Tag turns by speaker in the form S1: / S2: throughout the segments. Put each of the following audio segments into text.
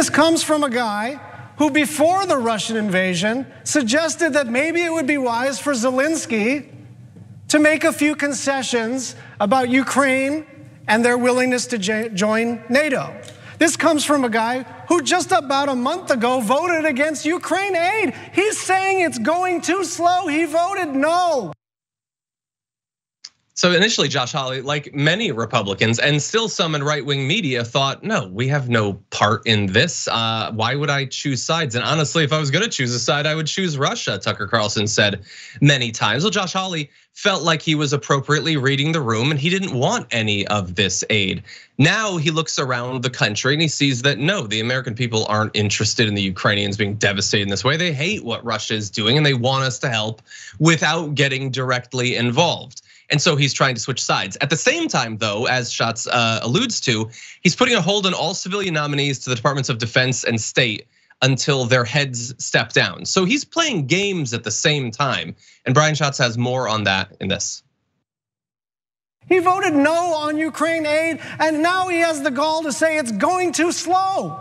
S1: This comes from a guy who before the Russian invasion suggested that maybe it would be wise for Zelensky to make a few concessions about Ukraine and their willingness to join NATO. This comes from a guy who just about a month ago voted against Ukraine aid. He's saying it's going too slow. He voted no.
S2: So initially, Josh Hawley, like many Republicans and still some in right-wing media, thought, no, we have no part in this. Why would I choose sides? And honestly, if I was gonna choose a side, I would choose Russia, Tucker Carlson said many times. Well, Josh Hawley felt like he was appropriately reading the room and he didn't want any of this aid. Now he looks around the country and he sees that no, the American people aren't interested in the Ukrainians being devastated in this way. They hate what Russia is doing and they want us to help without getting directly involved. And so he's trying to switch sides. At the same time, though, as Schatz alludes to, he's putting a hold on all civilian nominees to the Departments of Defense and State until their heads step down. So he's playing games at the same time. And Brian Schatz has more on that in this.
S1: He voted no on Ukraine aid, and now he has the gall to say it's going too slow.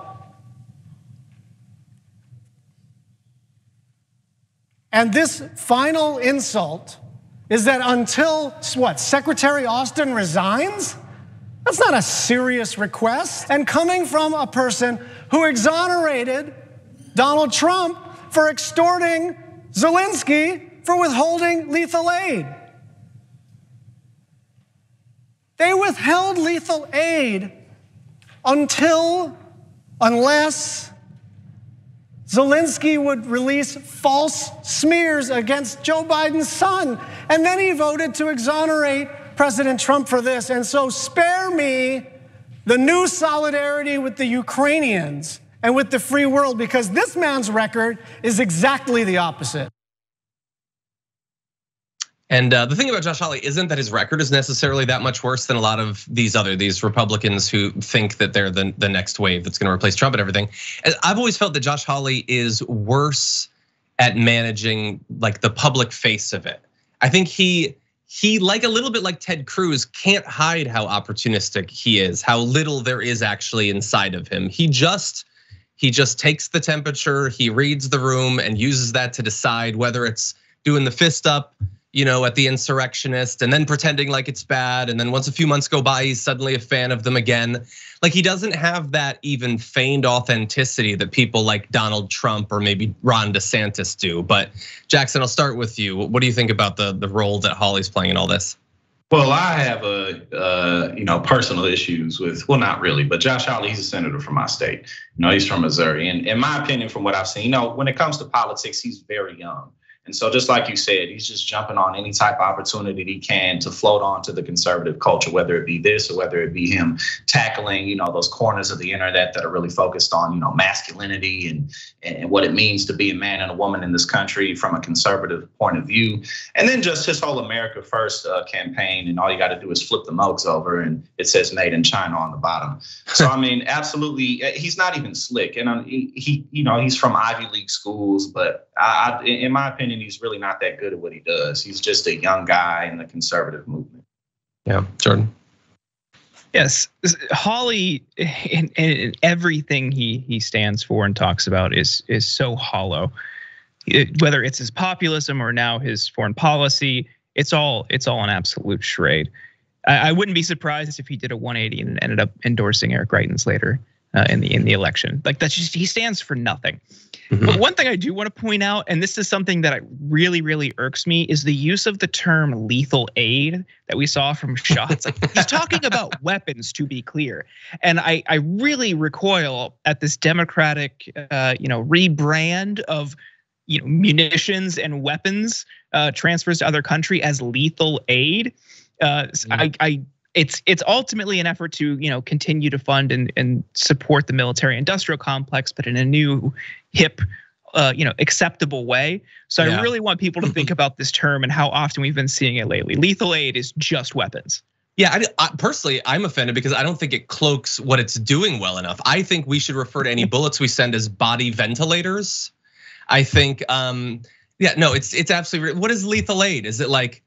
S1: And this final insult is that until what, Secretary Austin resigns? That's not a serious request. And coming from a person who exonerated Donald Trump for extorting Zelensky for withholding lethal aid. They withheld lethal aid unless Zelensky would release false smears against Joe Biden's son. And then he voted to exonerate President Trump for this. And so spare me the new solidarity with the Ukrainians and with the free world, because this man's record is exactly the opposite.
S2: And the thing about Josh Hawley isn't that his record is necessarily that much worse than a lot of these Republicans who think that they're the next wave that's gonna replace Trump and everything. And I've always felt that Josh Hawley is worse at managing like the public face of it. I think he like a little bit like Ted Cruz can't hide how opportunistic he is, how little there is actually inside of him. He just takes the temperature, he reads the room and uses that to decide whether it's doing the fist up, at the insurrectionist and then pretending like it's bad. And then once a few months go by, he's suddenly a fan of them again. Like he doesn't have that even feigned authenticity that people like Donald Trump or maybe Ron DeSantis do. But Jackson, I'll start with you. What do you think about the role that Hawley's playing in all this?
S3: Well, I have personal issues with, well, not really, but Josh Hawley, he's a senator from my state. He's from Missouri. And in my opinion, from what I've seen, when it comes to politics, he's very young. And so just like you said, he's just jumping on any type of opportunity he can to float onto the conservative culture, whether it be this or whether it be him tackling, those corners of the internet that are really focused on, masculinity and what it means to be a man and a woman in this country from a conservative point of view. And then just his whole America First campaign, and all you got to do is flip the mugs over and it says made in China on the bottom. So I mean, absolutely, he's not even slick. And he's from Ivy League schools, but in my opinion, he's really not that good at what he does. He's just a young guy in the conservative movement.
S2: Yeah, Jordan.
S4: Yes, Hawley in everything he stands for and talks about is so hollow. Whether it's his populism or now his foreign policy, it's all an absolute charade. I wouldn't be surprised if he did a 180 and ended up endorsing Eric Greitens later in the election. Like that's just, he stands for nothing. Mm-hmm. But one thing I do want to point out, and this is something that really irks me, is the use of the term lethal aid that we saw from Schatz. Like, he's talking about weapons, to be clear. And I really recoil at this Democratic, rebrand of munitions and weapons transfers to other country as lethal aid. It's ultimately an effort to continue to fund and support the military-industrial complex, but in a new, hip, acceptable way. So I really want people to think about this term and how often we've been seeing it lately. Lethal aid is just weapons.
S2: Yeah, personally, I'm offended because I don't think it cloaks what it's doing well enough. I think we should refer to any bullets we send as body ventilators. I think, it's absolutely. What is lethal aid? Is it like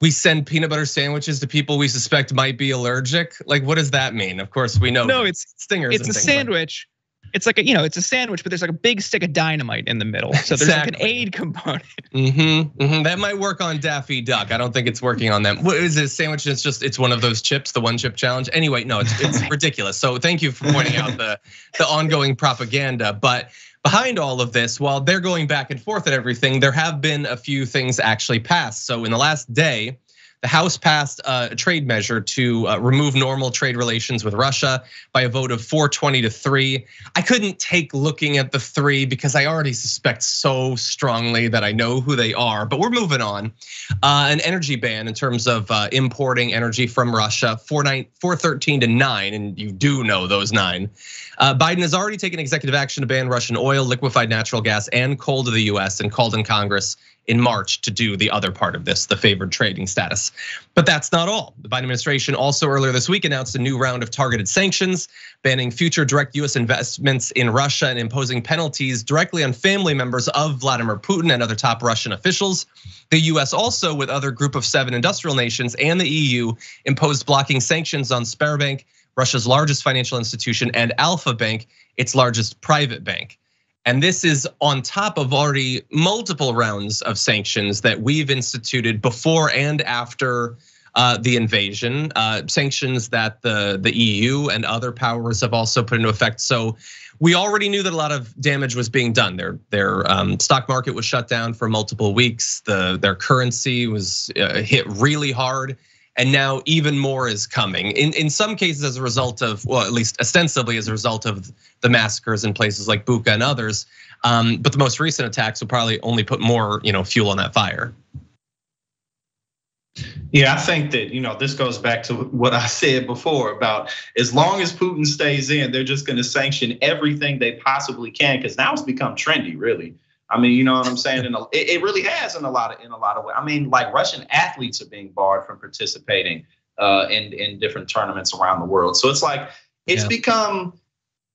S2: we send peanut butter sandwiches to people we suspect might be allergic? Like, what does that mean? Of course, we know.
S4: No, it's
S2: stingers.
S4: It's a sandwich It's like it's a sandwich, but there's like a big stick of dynamite in the middle. So there's like an aid component.
S2: That might work on Daffy Duck. I don't think it's working on them. What is it? A sandwich? It's one of those chips, the one chip challenge. Anyway, no, it's ridiculous. So thank you for pointing out the ongoing propaganda. But behind all of this, while they're going back and forth and everything, there have been a few things actually passed. So in the last day, the House passed a trade measure to remove normal trade relations with Russia by a vote of 420 to 3. I couldn't take looking at the 3 because I already suspect so strongly that I know who they are, but we're moving on. An energy ban in terms of importing energy from Russia, 413 to 9, and you do know those 9. Biden has already taken executive action to ban Russian oil, liquefied natural gas, and coal to the US, and called in Congress in March to do the other part of this, the favored trading status. But that's not all. The Biden administration also earlier this week announced a new round of targeted sanctions, banning future direct US investments in Russia and imposing penalties directly on family members of Vladimir Putin and other top Russian officials. The US also, with other group of 7 industrial nations and the EU, imposed blocking sanctions on Sberbank, Russia's largest financial institution, and Alfa Bank, its largest private bank. And this is on top of already multiple rounds of sanctions that we've instituted before and after the invasion, sanctions that the EU and other powers have also put into effect. So we already knew that a lot of damage was being done. Their stock market was shut down for multiple weeks. Their currency was hit really hard. And now even more is coming. In some cases as a result of, well, at least ostensibly as a result of the massacres in places like Bucha and others. But the most recent attacks will probably only put more fuel on that fire.
S3: Yeah, I think that this goes back to what I said before about as long as Putin stays in, they're just going to sanction everything they possibly can, because now it's become trendy, really. I mean, you know what I'm saying? And it really has in a lot of ways. I mean, like Russian athletes are being barred from participating in different tournaments around the world. So it's like it's become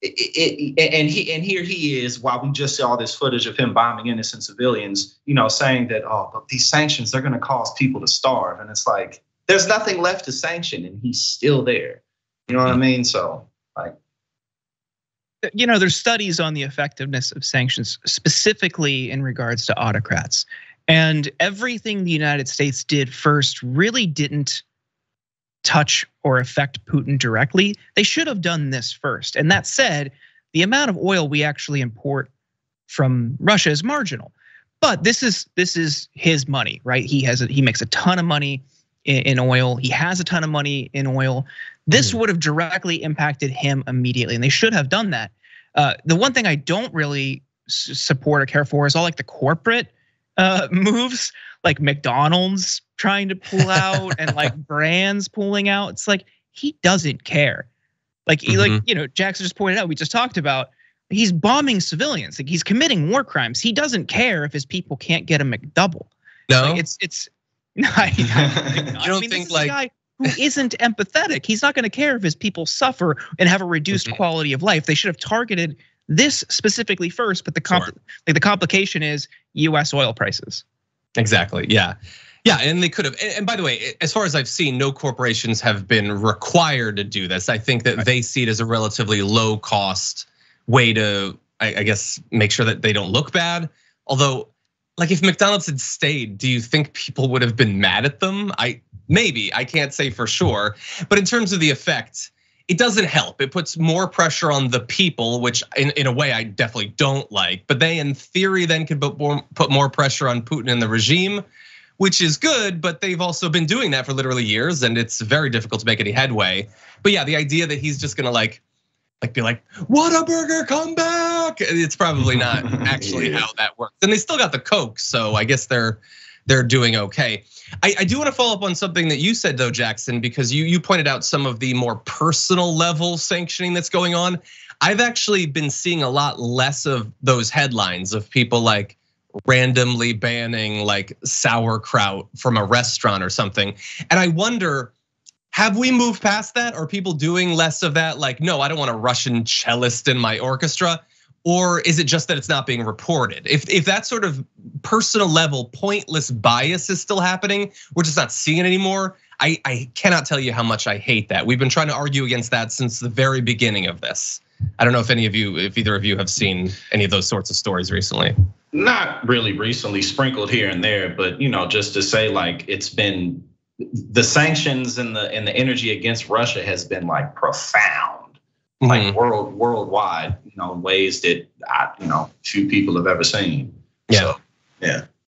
S3: and here he is, while we just saw this footage of him bombing innocent civilians, saying that but these sanctions, they're going to cause people to starve, and it's like there's nothing left to sanction, and he's still there. You know what I mean? So like.
S4: There's studies on the effectiveness of sanctions, specifically in regards to autocrats. And everything the United States did first really didn't touch or affect Putin directly. They should have done this first. And that said, the amount of oil we actually import from Russia is marginal. But this is his money, right? He makes a ton of money in oil. He has a ton of money in oil. This would have directly impacted him immediately, and they should have done that. The one thing I don't really support or care for is all like the corporate moves, like McDonald's trying to pull out and like brands pulling out. It's like he doesn't care. Like Jackson just pointed out, we just talked about, he's bombing civilians. Like he's committing war crimes. He doesn't care if his people can't get a McDouble.
S2: No,
S4: like it's no, I don't think like. Guy who isn't empathetic. He's not going to care if his people suffer and have a reduced quality of life. They should have targeted this specifically first, but the complication is US oil prices.
S2: Exactly, yeah. Yeah, and they could have, and by the way, as far as I've seen, no corporations have been required to do this. I think that they see it as a relatively low cost way to, I guess, make sure that they don't look bad. Although, like if McDonald's had stayed, do you think people would have been mad at them? Maybe, I can't say for sure. But in terms of the effect, it doesn't help. It puts more pressure on the people, which in a way I definitely don't like. But they, in theory, then could put more pressure on Putin and the regime, which is good, but they've also been doing that for literally years, and it's very difficult to make any headway. But yeah, the idea that he's just gonna like be like, Whataburger, come back. It's probably not actually how that works. And they still got the Coke, so I guess they're doing okay. I do want to follow up on something that you said though, Jackson, because you pointed out some of the more personal level sanctioning that's going on. I've actually been seeing a lot less of those headlines of people like randomly banning like sauerkraut from a restaurant or something. And I wonder, have we moved past that? Are people doing less of that? Like, no, I don't want a Russian cellist in my orchestra. Or is it just that it's not being reported? If that sort of personal level pointless bias is still happening, we're just not seeing it anymore. I cannot tell you how much I hate that. We've been trying to argue against that since the very beginning of this. I don't know if either of you have seen any of those sorts of stories recently.
S3: Not really recently, sprinkled here and there, but just to say like it's been the sanctions and the energy against Russia has been like profound, like worldwide, in ways that few people have ever seen.
S2: Yeah.
S3: So, yeah.